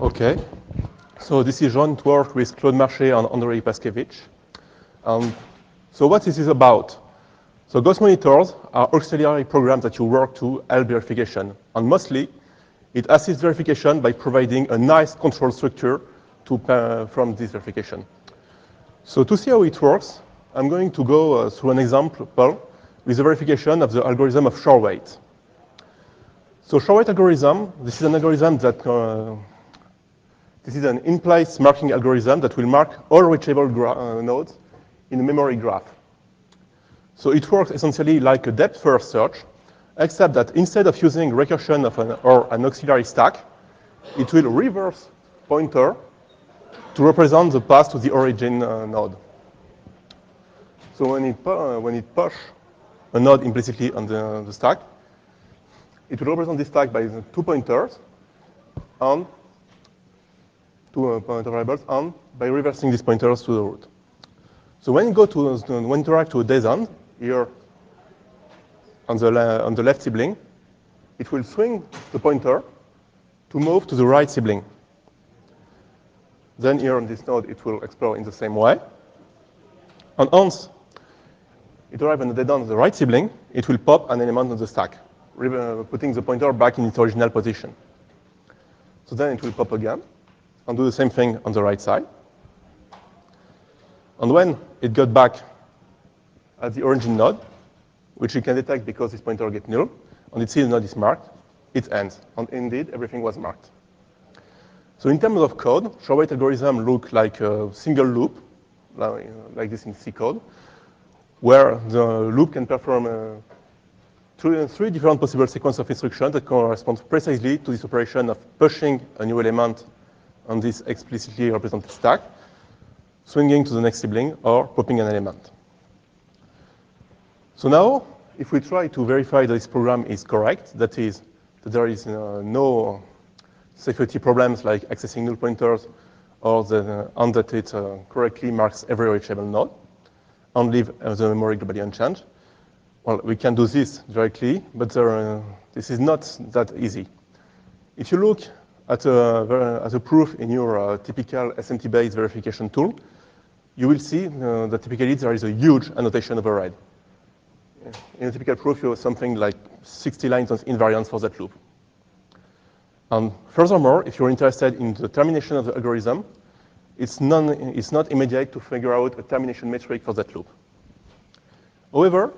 Okay, so this is joint work with Claude Marché and Andrei Paskevich. So what this is about? So ghost monitors are auxiliary programs that you work to help verification. And mostly, it assists verification by providing a nice control structure from this verification. So to see how it works, I'm going to go through an example with the verification of the algorithm of Schorr-Waite. So Schorr-Waite algorithm, this is an algorithm that this is an in-place marking algorithm that will mark all reachable nodes in a memory graph. So it works essentially like a depth-first search, except that instead of using recursion of an auxiliary stack, it will reverse pointer to represent the path to the origin node. So when it push a node implicitly on the stack, it will represent this stack by the 2 pointers and 2 pointer variables, and by reversing these pointers to the root. So when you interact to a descent, here on the left sibling, it will swing the pointer to move to the right sibling. Then here on this node, it will explore in the same way. And once it arrives on the dead end of the right sibling, it will pop an element on the stack, putting the pointer back in its original position. So then it will pop again and do the same thing on the right side. And when it got back at the origin node, which you can detect because this pointer gets null, and it sees the node is marked, it ends. And indeed, everything was marked. So in terms of code, Schorr-Waite algorithm look like a single loop, like this in C code, where the loop can perform three different possible sequences of instructions that correspond precisely to this operation of pushing a new element on this explicitly represented stack, swinging to the next sibling, or popping an element. So now, if we try to verify that this program is correct, that is, that there is no security problems like accessing null pointers, or and that it correctly marks every reachable node, and leave the memory globally unchanged, well, we can do this directly, but this is not that easy. If you look at a proof in your typical SMT-based verification tool, you will see that typically there is a huge annotation override. In a typical proof, you have something like 60 lines of invariance for that loop. And furthermore, if you're interested in the termination of the algorithm, it's not immediate to figure out a termination metric for that loop. However,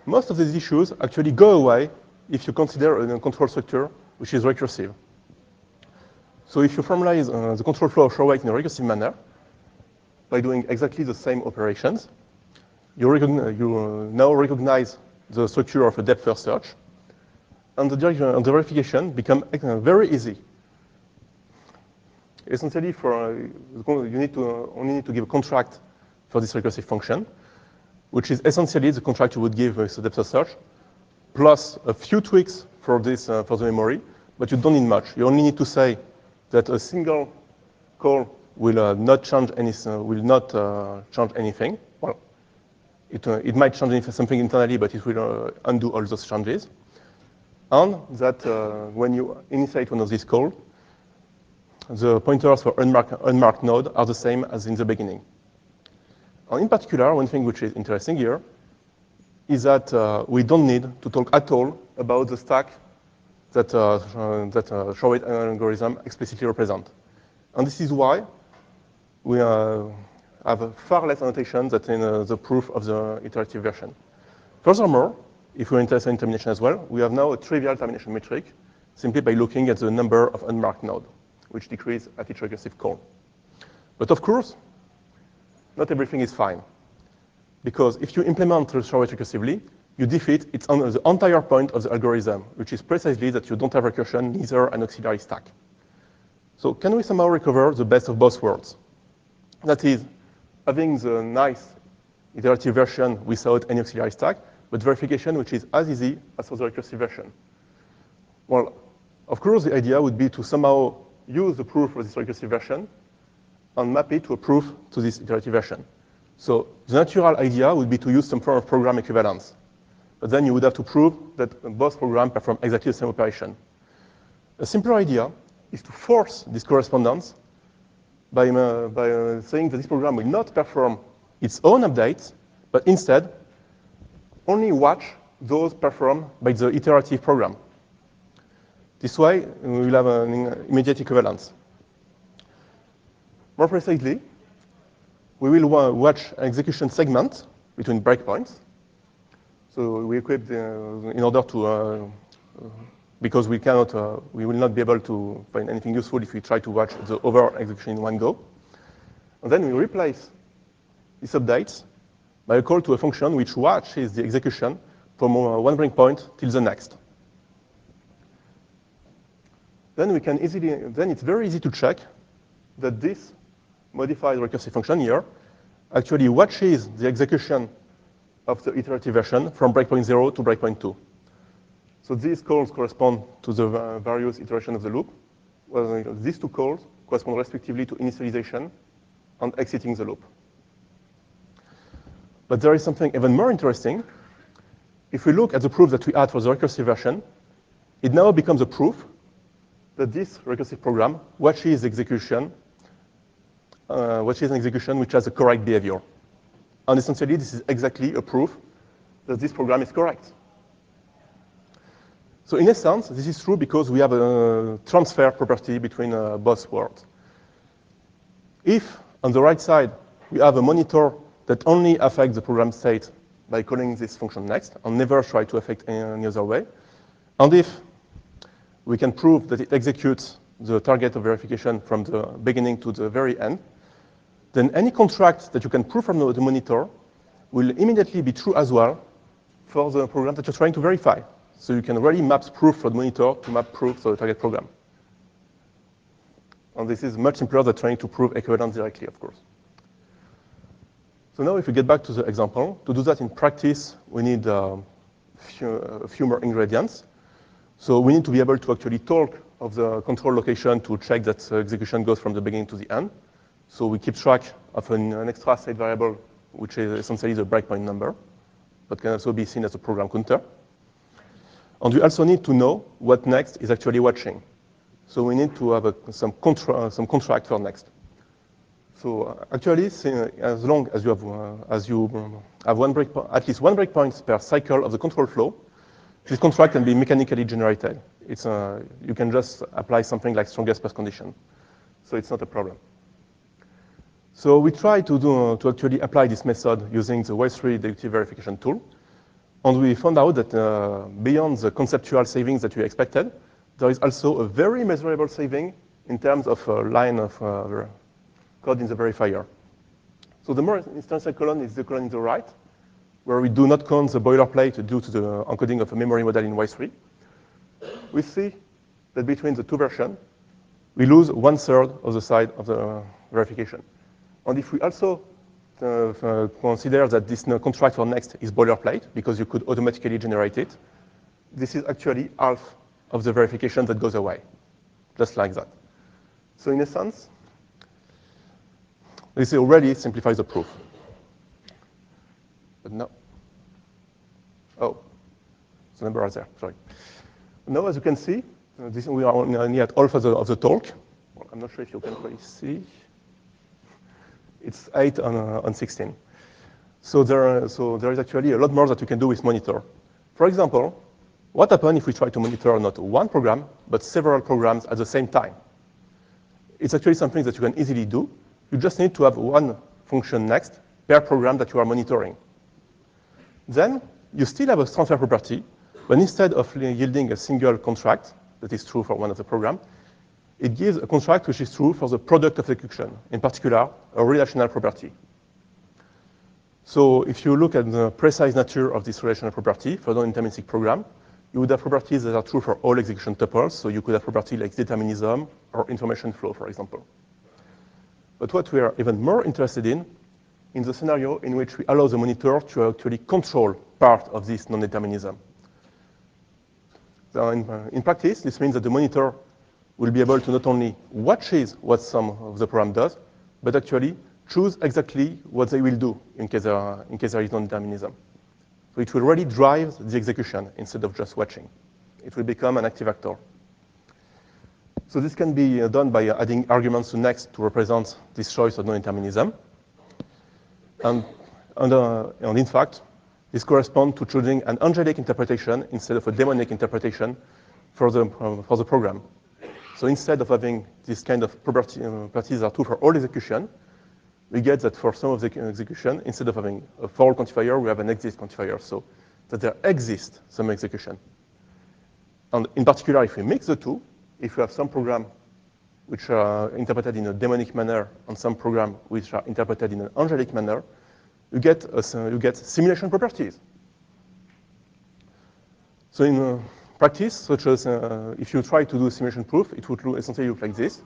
most of these issues actually go away if you consider a control structure which is recursive. So if you formalize the control flow of Schorr-Waite in a recursive manner, by doing exactly the same operations, you now recognize the structure of a depth-first search, and the verification becomes very easy. Essentially, you only need to give a contract for this recursive function, which is essentially the contract you would give with the depth-first search, plus a few tweaks for the memory, but you don't need much. You only need to say that a single call will not change anything. Well, it might change something internally, but it will undo all those changes. And that when you initiate one of these calls, the pointers for unmarked node are the same as in the beginning. And in particular, one thing which is interesting here is that we don't need to talk at all about the stack that Schorr-Waite algorithm explicitly represent. And this is why we have far less annotation than in the proof of the iterative version. Furthermore, if we're interested in termination as well, we have now a trivial termination metric simply by looking at the number of unmarked nodes, which decrease at each recursive call. But of course, not everything is fine. Because if you implement Schorr-Waite recursively, you defeat the entire point of the algorithm, which is precisely that you don't have recursion, neither an auxiliary stack. So can we somehow recover the best of both worlds? That is, having the nice iterative version without any auxiliary stack, but verification which is as easy as for the recursive version. Well, of course, the idea would be to somehow use the proof of this recursive version and map it to a proof to this iterative version. So the natural idea would be to use some form of program equivalence. But then you would have to prove that both programs perform exactly the same operation. A simpler idea is to force this correspondence by saying that this program will not perform its own updates, but instead only watch those performed by the iterative program. This way, we will have an immediate equivalence. More precisely, we will watch an execution segment between breakpoints. So we equip in order to, because we will not be able to find anything useful if we try to watch the overall execution in one go. And then we replace these updates by a call to a function which watches the execution from one breakpoint till the next. Then it's very easy to check that this modified recursive function here actually watches the execution of the iterative version from breakpoint 0 to breakpoint 2. So these calls correspond to the various iterations of the loop. Well, these two calls correspond respectively to initialization and exiting the loop. But there is something even more interesting. If we look at the proof that we add for the recursive version, it now becomes a proof that this recursive program watches an execution which has the correct behavior. And essentially, this is exactly a proof that this program is correct. So in essence, this is true because we have a transfer property between both worlds. If, on the right side, we have a monitor that only affects the program state by calling this function next and never try to affect any other way, and if we can prove that it executes the target of verification from the beginning to the very end, then any contract that you can prove from the monitor will immediately be true as well for the program that you're trying to verify. So you can really map proof for the monitor to map proof for the target program. And this is much simpler than trying to prove equivalence directly, of course. So now if we get back to the example, to do that in practice, we need a few more ingredients. So we need to be able to actually talk of the control location to check that the execution goes from the beginning to the end. So we keep track of an extra state variable, which is essentially the breakpoint number, but can also be seen as a program counter. And we also need to know what next is actually watching. So we need to have some contract for next. So actually, as long as you have at least one breakpoint per cycle of the control flow, this contract can be mechanically generated. You can just apply something like strongest path condition. So it's not a problem. So we try to actually apply this method using the Y3 deductive verification tool. And we found out that beyond the conceptual savings that we expected, there is also a very measurable saving in terms of a line of code in the verifier. So the more instantial column is the column on the right, where we do not count the boilerplate due to the encoding of a memory model in Y3. We see that between the two versions, we lose 1/3 of the side of the verification. And if we also consider that this contract for next is boilerplate, because you could automatically generate it, this is actually half of the verification that goes away, just like that. So in essence, this already simplifies the proof. But no. Oh, the number is there, sorry. Now, as you can see, we are only at half of the talk. Well, I'm not sure if you can quite see. It's 8 on 16. So there is actually a lot more that you can do with monitor. For example, what happens if we try to monitor not one program, but several programs at the same time? It's actually something that you can easily do. You just need to have one function next per program that you are monitoring. Then you still have a transfer property, but instead of yielding a single contract that is true for one of the programs, it gives a contract which is true for the product of execution, in particular, a relational property. So if you look at the precise nature of this relational property for a non-deterministic program, you would have properties that are true for all execution tuples. So you could have property like determinism or information flow, for example. But what we are even more interested in the scenario in which we allow the monitor to actually control part of this non-determinism. So in practice, this means that the monitor will be able to not only watch what some of the program does, but actually choose exactly what they will do in case there is non-determinism. So it will really drive the execution instead of just watching. It will become an active actor. So this can be done by adding arguments to next to represent this choice of non-determinism. And in fact, this corresponds to choosing an angelic interpretation instead of a demonic interpretation for the program. So instead of having this kind of properties are true for all execution, we get that for some of the execution, instead of having a for all quantifier, we have an exist quantifier, so that there exists some execution. And in particular, if we mix the two, if we have some program which are interpreted in a demonic manner and some program which are interpreted in an angelic manner, you get simulation properties. So in practice, such as if you try to do a simulation proof, it would essentially look like this.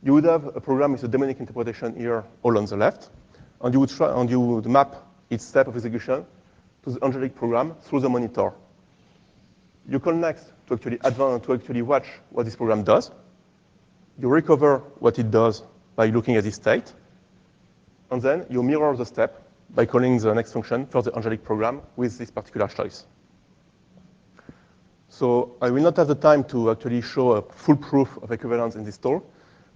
You would have a program with a demonic interpretation here, all on the left, and you would map each step of execution to the angelic program through the monitor. You call next to actually watch what this program does. You recover what it does by looking at this state, and then you mirror the step by calling the next function for the angelic program with this particular choice. So I will not have the time to actually show a full proof of equivalence in this talk,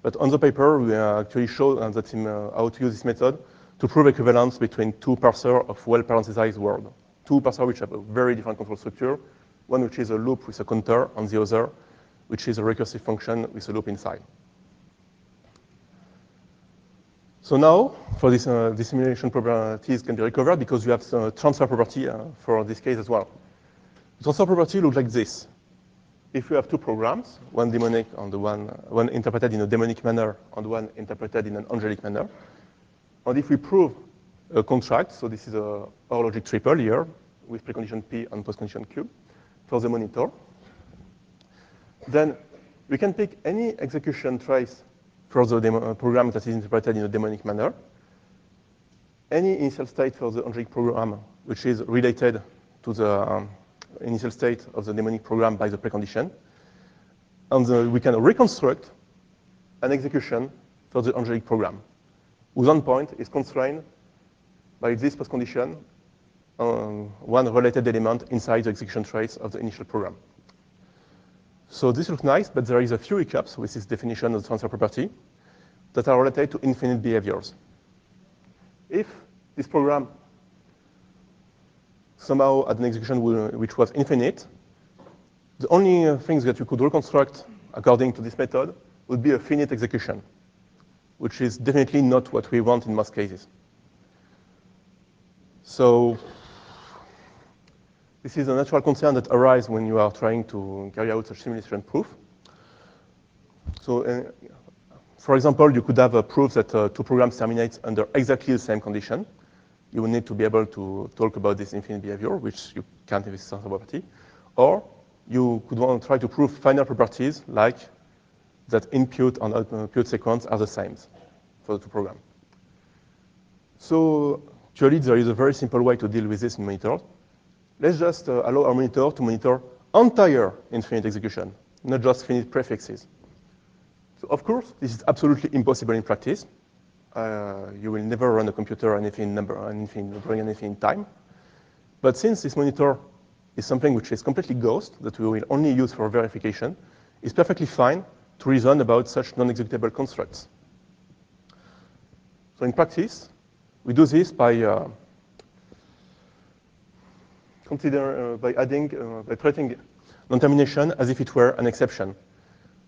but on the paper, we actually show how to use this method to prove equivalence between two parsers of well-parenthesized words. Two parsers which have a very different control structure, one which is a loop with a counter, and the other which is a recursive function with a loop inside. So now, for this simulation properties can be recovered because you have some transfer property for this case as well. The transfer property looks like this. If you have two programs, one demonic and one interpreted in a demonic manner and one interpreted in an angelic manner, and if we prove a contract, so this is a OR logic triple here with precondition P and postcondition Q for the monitor, then we can pick any execution trace for the program that is interpreted in a demonic manner, any initial state for the angelic program which is related to the initial state of the demonic program by the precondition, and we can reconstruct an execution for the angelic program, whose endpoint is constrained by this postcondition, one related element inside the execution trace of the initial program. So this looks nice, but there is a few hiccups with this definition of the transfer property that are related to infinite behaviors. If this program somehow had an execution which was infinite, the only things that you could reconstruct according to this method would be a finite execution, which is definitely not what we want in most cases. So this is a natural concern that arises when you are trying to carry out such simulation proof. So for example, you could have a proof that two programs terminate under exactly the same condition. You will need to be able to talk about this infinite behavior, which you can't have this transfer property. Or you could want to try to prove final properties like that input and output sequence are the same for the two programs. So actually, there is a very simple way to deal with this in monitor. Let's just allow our monitor to monitor entire infinite execution, not just finite prefixes. So of course, this is absolutely impossible in practice. You will never run a computer bring anything in time. But since this monitor is something which is completely ghost, that we will only use for verification, it's perfectly fine to reason about such non-executable constructs. So in practice, we do this by treating non-termination as if it were an exception.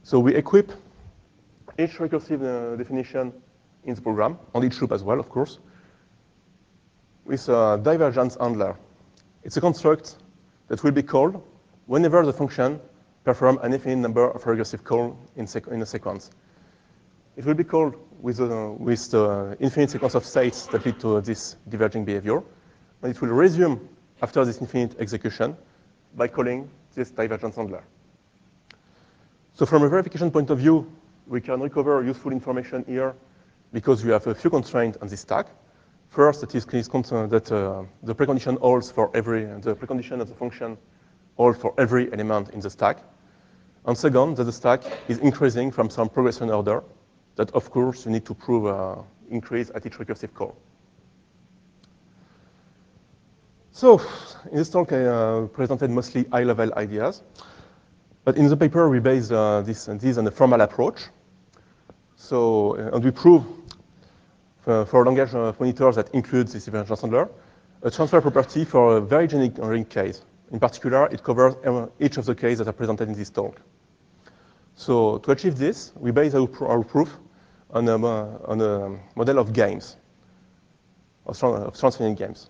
So we equip each recursive definition in the program, and each loop as well, of course, with a divergence handler. It's a construct that will be called whenever the function performs an infinite number of recursive calls in a sequence. It will be called with the infinite sequence of states that lead to this diverging behavior, and it will resume after this infinite execution by calling this divergence handler. So from a verification point of view, we can recover useful information here because we have a few constraints on this stack. First, it is that the precondition holds for the precondition of the function holds for every element in the stack. And second, that the stack is increasing from some progression order that, of course, you need to prove increase at each recursive call. So in this talk, I presented mostly high-level ideas. But in the paper, we base this on a formal approach. So, and we prove for language monitors that includes this event handler, a transfer property for a very generic case. In particular, it covers each of the cases that are presented in this talk. So to achieve this, we base our proof on a model of games, of transferring games.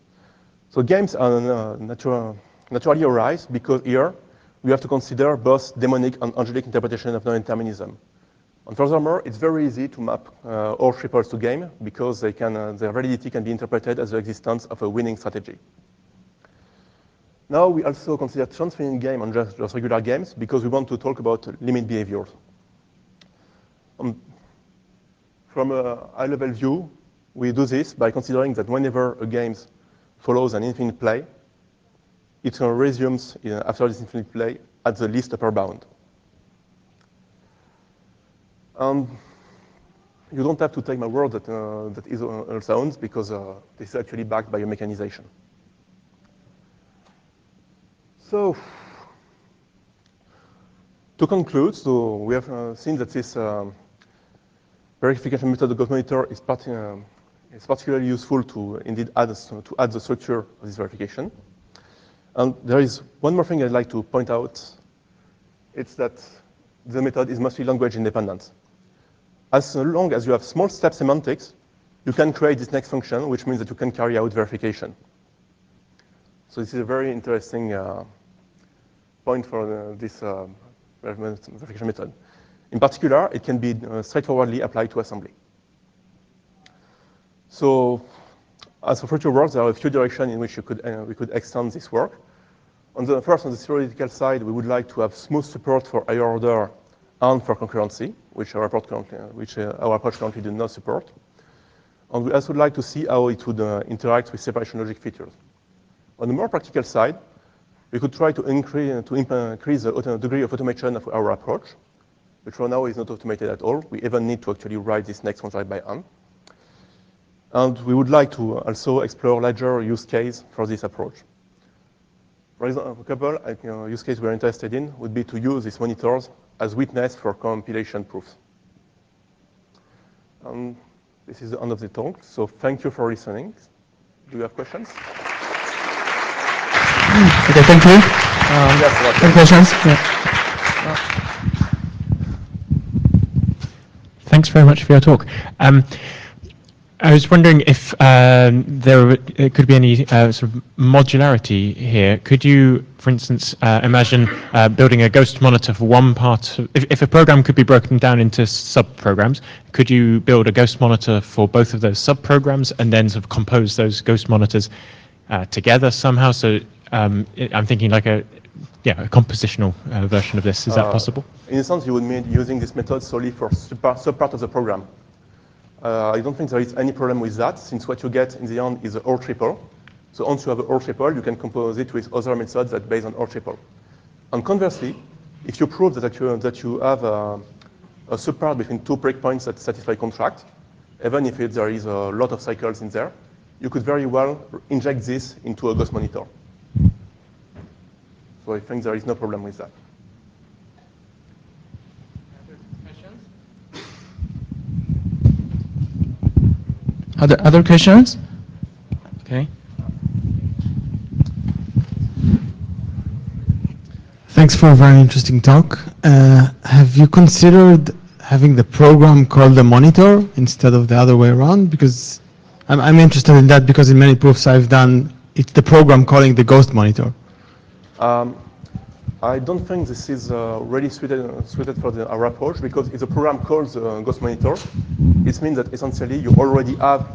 So games are naturally arise because here we have to consider both demonic and angelic interpretation of non-determinism. And furthermore, it's very easy to map all triples to game because their validity can be interpreted as the existence of a winning strategy. Now we also consider transferring game on just regular games because we want to talk about limit behaviors. From a high-level view, we do this by considering that whenever a game follows an infinite play, it resumes after this infinite play at the least upper bound. You don't have to take my word that is all sounds because this is actually backed by a mechanization. So, to conclude, so we have seen that this verification method of Ghost Monitor is particularly useful to indeed add the structure of this verification. And there is one more thing I'd like to point out. It's that the method is mostly language independent. As long as you have small step semantics, you can create this next function, which means that you can carry out verification. So this is a very interesting point for this verification method. In particular, it can be straightforwardly applied to assembly. So as for future work, there are a few directions in which we could extend this work. On the theoretical side, we would like to have smooth support for higher order and for concurrency, which our approach currently does not support. And we also would like to see how it would interact with separation logic features. On the more practical side, we could try to increase the degree of automation of our approach, which for now is not automated at all. We even need to actually write this next function by hand. And we would like to also explore larger use case for this approach. For example, a couple use case we're interested in would be to use these monitors as witness for compilation proofs. This is the end of the talk. So thank you for listening. Do you have questions? Okay, thank you. Yes, any questions? Yeah. Thanks very much for your talk. I was wondering if there could be any sort of modularity here. Could you, for instance, imagine building a ghost monitor for one part? If a program could be broken down into sub-programs, could you build a ghost monitor for both of those sub-programs and then sort of compose those ghost monitors together somehow? So I'm thinking like a compositional version of this. Is that possible? In a sense, you would mean using this method solely for sub-part of the program. I don't think there is any problem with that, since what you get in the end is an OR triple. So once you have an OR triple, you can compose it with other methods that based on OR triple. And conversely, if you prove that you have a subpart between two breakpoints that satisfy contract, even if there is a lot of cycles in there, you could very well inject this into a ghost monitor. So I think there is no problem with that. Other questions? Okay. Thanks for a very interesting talk. Have you considered having the program call the monitor instead of the other way around? Because I'm interested in that because in many proofs I've done, it's the program calling the ghost monitor. I don't think this is really suited for our approach, because if the program calls ghost monitor, it means that essentially you already have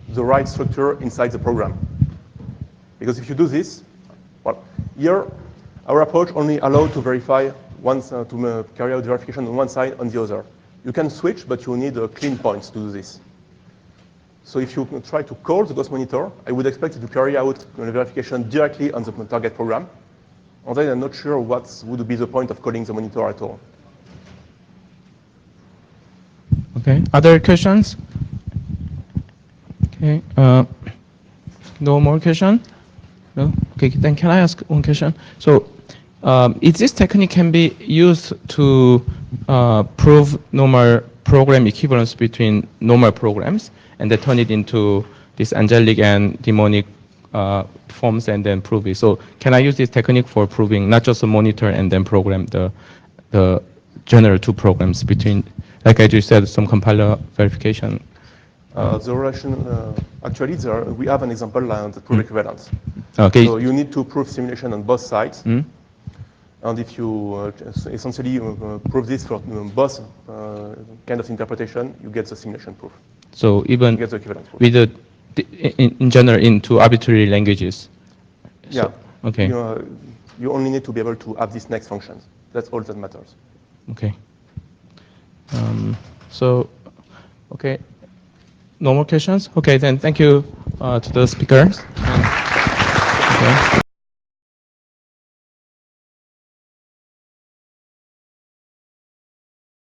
the right structure inside the program. Because if you do this, well, here our approach only allows to verify once to carry out verification on one side on the other. You can switch, but you need clean points to do this. So if you try to call the ghost monitor, I would expect it to carry out the verification directly on the target program. And then I'm not sure what would be the point of calling the monitor at all. Okay. Other questions? Okay. No more question? No? Okay. Then can I ask one question? So Is this technique can be used to prove normal program equivalence between normal programs and then turn it into this angelic and demonic forms and then prove it. So can I use this technique for proving not just a monitor and then program the general two programs between, like I just said, some compiler verification? The relation, actually, we have an example that prove equivalence. Okay. So you need to prove simulation on both sides. Mm? And if you essentially prove this for both kind of interpretation, you get the simulation proof. So even You get the equivalence proof. with in general into arbitrary languages. Yeah. So, okay. You only need to be able to have these next functions. That's all that matters. Okay. So, okay. No more questions? Okay, then thank you to the speakers. Okay.